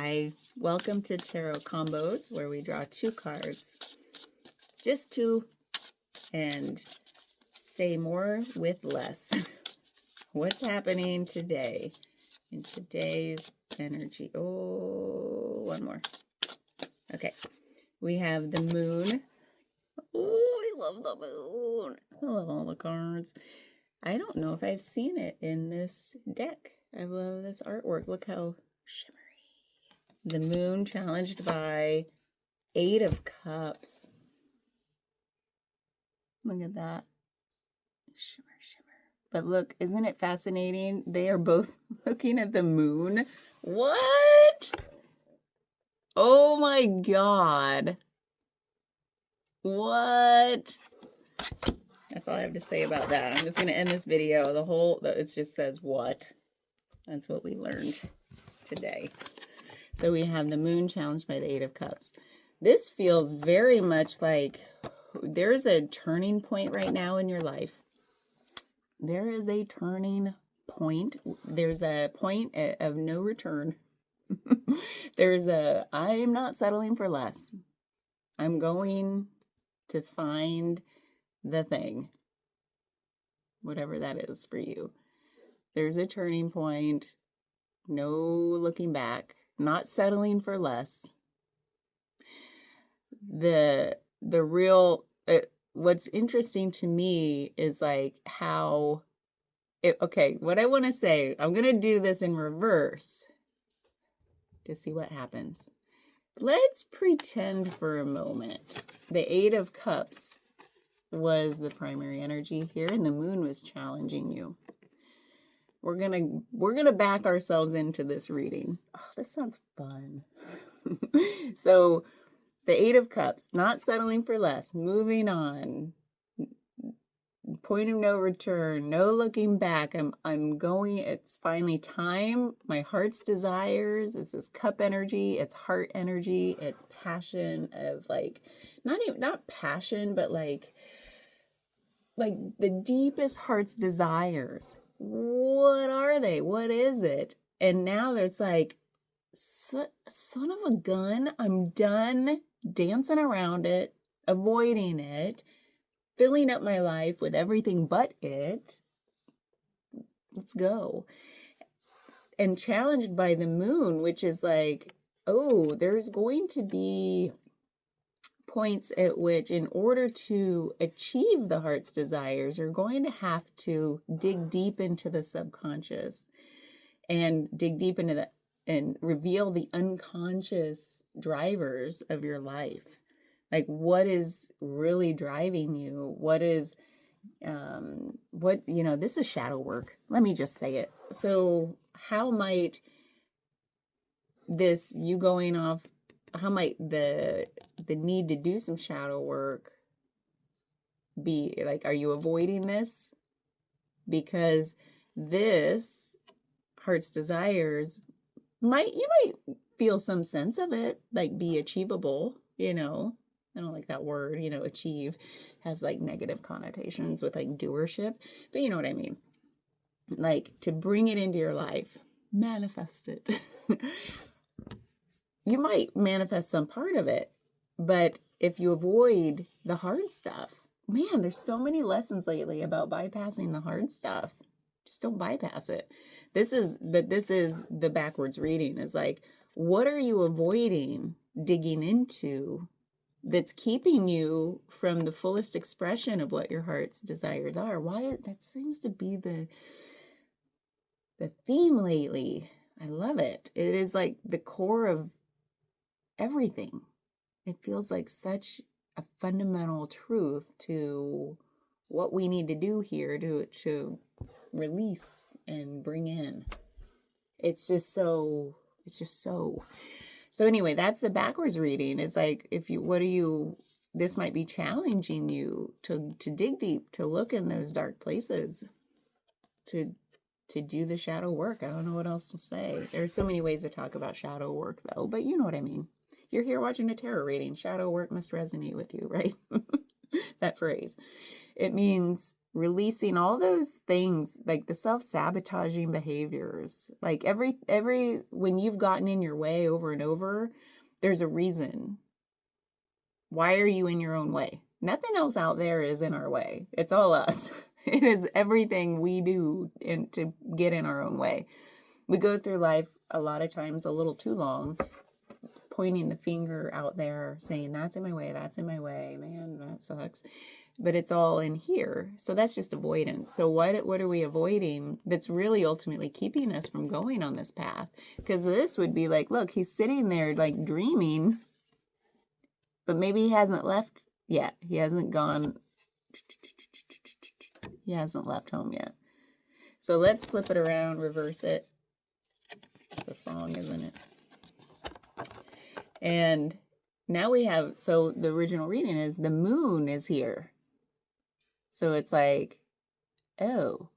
Hi, welcome to Tarot Combos, where we draw 2 cards, just 2, and say more with less. What's happening today in today's energy? Oh, one more. Okay, we have the moon. Oh, I love the moon. I love all the cards. I don't know if I've seen it in this deck. I love this artwork. Look how shimmery. The moon challenged by 8 of Cups. Look at that. Shimmer, shimmer. But look, isn't it fascinating? They are both looking at the moon. What? Oh my God. What? That's all I have to say about that. I'm just going to end this video. It just says what. That's what we learned today. So we have the moon challenged by the 8 of Cups. This feels very much like there's a turning point right now in your life. There is a turning point. There's a point of no return. I'm not settling for less. I'm going to find the thing, whatever that is for you. There's a turning point. No looking back. Not settling for less. What's interesting to me is like how okay, what I want to say, I'm going to do this in reverse to see what happens. Let's pretend for a moment the 8 of Cups was the primary energy here and the moon was challenging you. We're gonna back ourselves into this reading. Oh, this sounds fun. So the 8 of Cups, not settling for less, moving on, point of no return, no looking back. I'm going, it's finally time. My heart's desires, it's this cup energy, it's heart energy, it's passion of like, not passion, but like the deepest heart's desires. What are they? What is it? And now there's like, son of a gun, I'm done dancing around it, avoiding it, filling up my life with everything but it. Let's go. And challenged by the moon, which is like, oh, there's going to be points at which in order to achieve the heart's desires, you're going to have to dig deep into the subconscious and dig deep into and reveal the unconscious drivers of your life. Like what is really driving you? What is, this is shadow work. Let me just say it. So how might this, you going off, how might the need to do some shadow work be like, are you avoiding this? Because this heart's desires you might feel some sense of it, like be achievable, I don't like that word, achieve has like negative connotations with like doership, but you know what I mean? Like to bring it into your life, manifest it. You might manifest some part of it, but if you avoid the hard stuff, man, there's so many lessons lately about bypassing the hard stuff. Just don't bypass it. This is the backwards reading is like, what are you avoiding digging into that's keeping you from the fullest expression of what your heart's desires are? Why that seems to be the theme lately. I love it. It is like the core of everything. It feels like such a fundamental truth to what we need to do here to release and bring in. It's just so anyway, that's the backwards reading. It's like, this might be challenging you to dig deep, to look in those dark places, to do the shadow work. I don't know what else to say. There's so many ways to talk about shadow work though, but you know what I mean. You're here watching a tarot reading. Shadow work must resonate with you, right? that phrase. It means releasing all those things, like the self-sabotaging behaviors. Like when you've gotten in your way over and over, there's a reason. Why are you in your own way? Nothing else out there is in our way. It's all us. It is everything we do to get in our own way. We go through life a lot of times a little too long, pointing the finger out there, saying, that's in my way, man, that sucks. But it's all in here. So that's just avoidance. So what are we avoiding that's really ultimately keeping us from going on this path? Because this would be like, look, he's sitting there like dreaming, but maybe he hasn't left yet. He hasn't left home yet. So let's flip it around, reverse it. It's a song, isn't it? And now we have, so the original reading is the moon is here. So it's like, oh,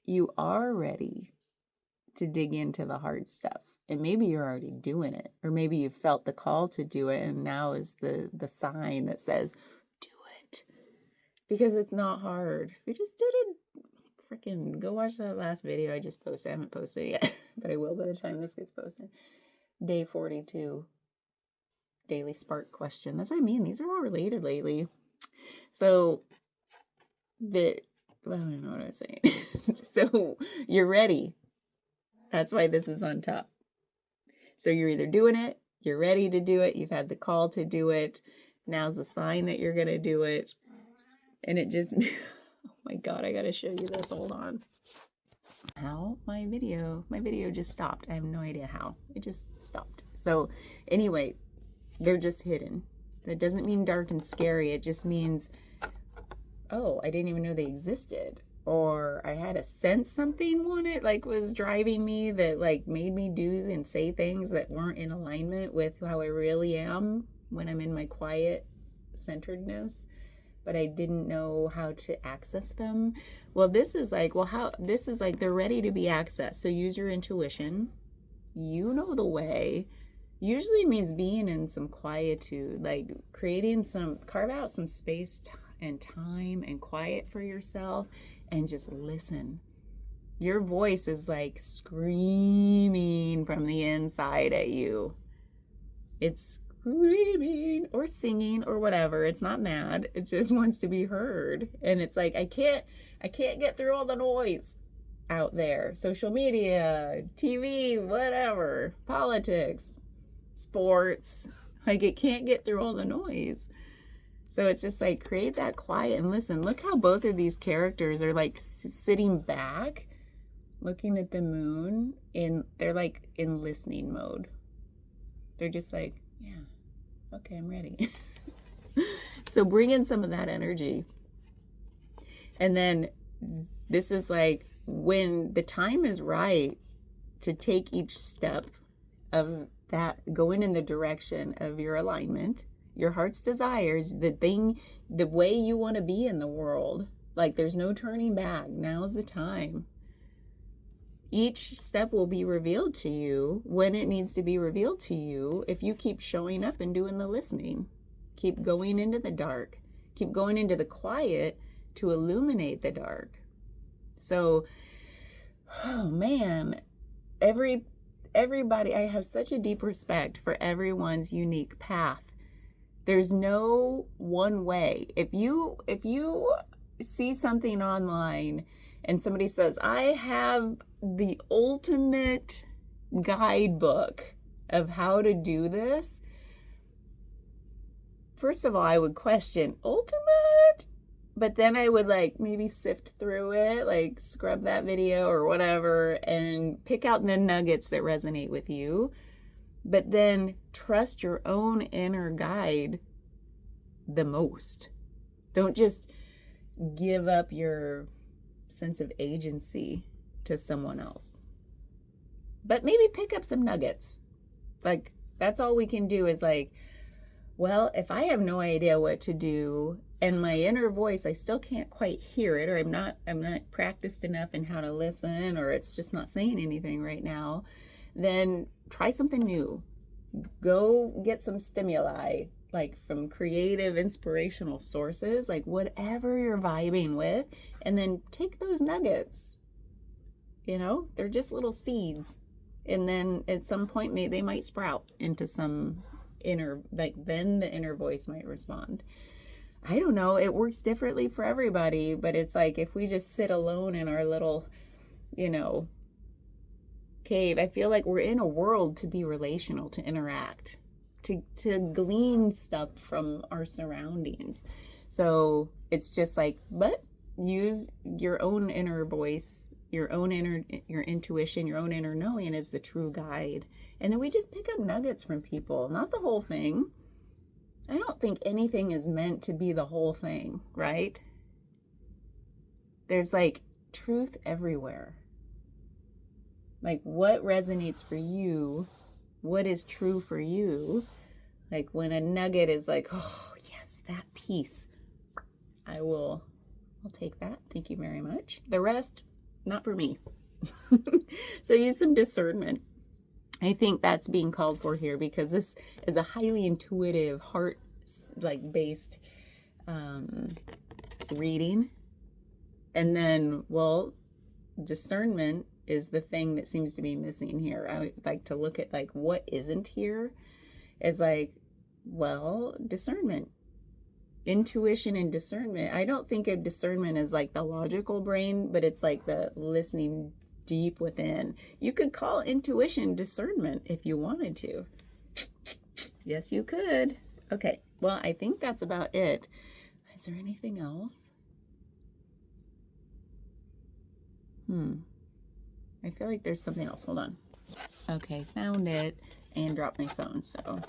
you are ready to dig into the hard stuff. And maybe you're already doing it. Or maybe you felt the call to do it. And now is the sign that says, do it. Because it's not hard. We just did it. Freaking go watch that last video I just posted. I haven't posted it yet, but I will by the time this gets posted. Day 42. Daily spark question. That's what I mean. These are all related lately. So I don't know what I was saying. So you're ready. That's why this is on top. So you're either doing it, you're ready to do it, you've had the call to do it. Now's the sign that you're going to do it. And it just, oh my God, I got to show you this. Hold on. How? My video just stopped. I have no idea how. It just stopped. So anyway, they're just hidden. That doesn't mean dark and scary. It just means, oh, I didn't even know they existed. Or I had a sense something was driving me that like made me do and say things that weren't in alignment with who I really am when I'm in my quiet centeredness, but I didn't know how to access them. Well, this is like they're ready to be accessed. So use your intuition. You know the way. Usually means being in some quietude, like carve out some space and time and quiet for yourself and just listen. Your voice is like screaming from the inside at you. It's screaming or singing or whatever. It's not mad. It just wants to be heard. And it's like, I can't get through all the noise out there. Social media, TV, whatever, politics, sports. Like it can't get through all the noise. So it's just like create that quiet and listen. Look how both of these characters are like sitting back, looking at the moon, and they're like in listening mode. They're just like, yeah, okay, I'm ready. So bring in some of that energy. And then this is like when the time is right to take each step of that, going in the direction of your alignment, your heart's desires, the way you want to be in the world. Like there's no turning back. Now's the time. Each step will be revealed to you when it needs to be revealed to you if you keep showing up and doing the listening. Keep going into the dark. Keep going into the quiet to illuminate the dark. So, oh man, everybody, I have such a deep respect for everyone's unique path. There's no one way. If you see something online and somebody says, I have the ultimate guidebook of how to do this, first of all, I would question ultimate, but then I would like maybe sift through it, like scrub that video or whatever and pick out the nuggets that resonate with you. But then trust your own inner guide the most. Don't just give up your sense of agency to someone else. But maybe pick up some nuggets. Like, that's all we can do is like, well, if I have no idea what to do and my inner voice, I still can't quite hear it, or I'm not practiced enough in how to listen, or it's just not saying anything right now, then try something new. Go get some stimuli. like from creative, inspirational sources, like whatever you're vibing with, and then take those nuggets. You know, they're just little seeds. And then at some point, they might sprout into some inner, like then the inner voice might respond. I don't know. It works differently for everybody, but it's like if we just sit alone in our little, you know, cave, I feel like we're in a world to be relational, to interact, to glean stuff from our surroundings. So it's just like, but use your own inner voice, your intuition, your own inner knowing as the true guide. And then we just pick up nuggets from people, not the whole thing. I don't think anything is meant to be the whole thing, right? There's like truth everywhere. Like what resonates for you, what is true for you. Like when a nugget is like, oh yes, that piece, I'll take that. Thank you very much. The rest, not for me. So use some discernment. I think that's being called for here because this is a highly intuitive, heart like based reading. And then, well, discernment is the thing that seems to be missing here. I would like to look at like what isn't here is like, well, discernment, intuition and discernment. I don't think of discernment as like the logical brain, but it's like the listening deep within. You could call intuition discernment if you wanted to. Yes, you could. Okay, well, I think that's about it. Is there anything else? I feel like there's something else. Hold on. Okay, found it and dropped my phone, so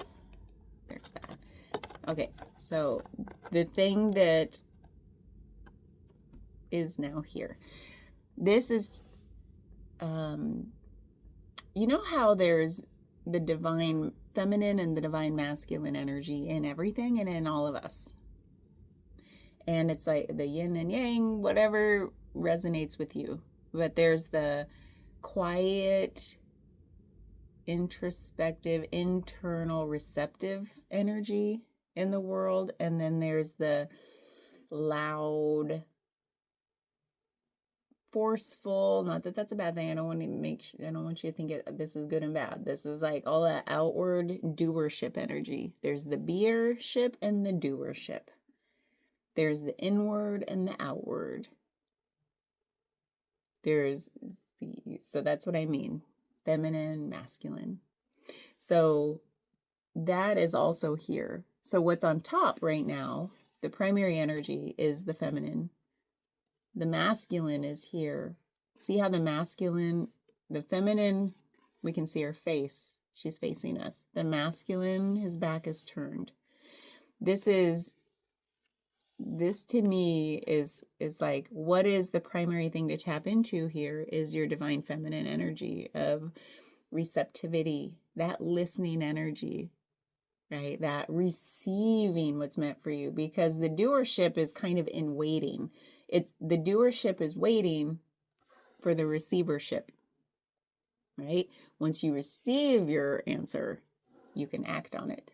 there's that. Okay, so the thing that is now here. This is, you know how there's the divine feminine and the divine masculine energy in everything and in all of us. And it's like the yin and yang, whatever resonates with you. But there's the quiet, introspective, internal, receptive energy in the world. And then there's the loud, forceful, not that that's a bad thing. I don't want you to think this is good and bad. This is like all that outward doership energy. There's the beership and the doership. There's the inward and the outward. So that's what I mean. Feminine, masculine. So that is also here. So what's on top right now, the primary energy is the feminine. The masculine is here. See how the feminine, we can see her face. She's facing us. The masculine, his back is turned. This to me is like, what is the primary thing to tap into here is your divine feminine energy of receptivity, that listening energy, right? That receiving what's meant for you, because the doership is kind of in waiting. The doership is waiting for the receivership, right? Once you receive your answer, you can act on it.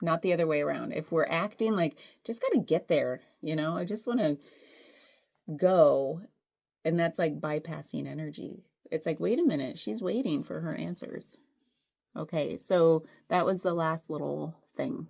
Not the other way around. If we're acting like, just got to get there, I just want to go. And that's like bypassing energy. It's like, wait a minute, she's waiting for her answers. Okay, so that was the last little thing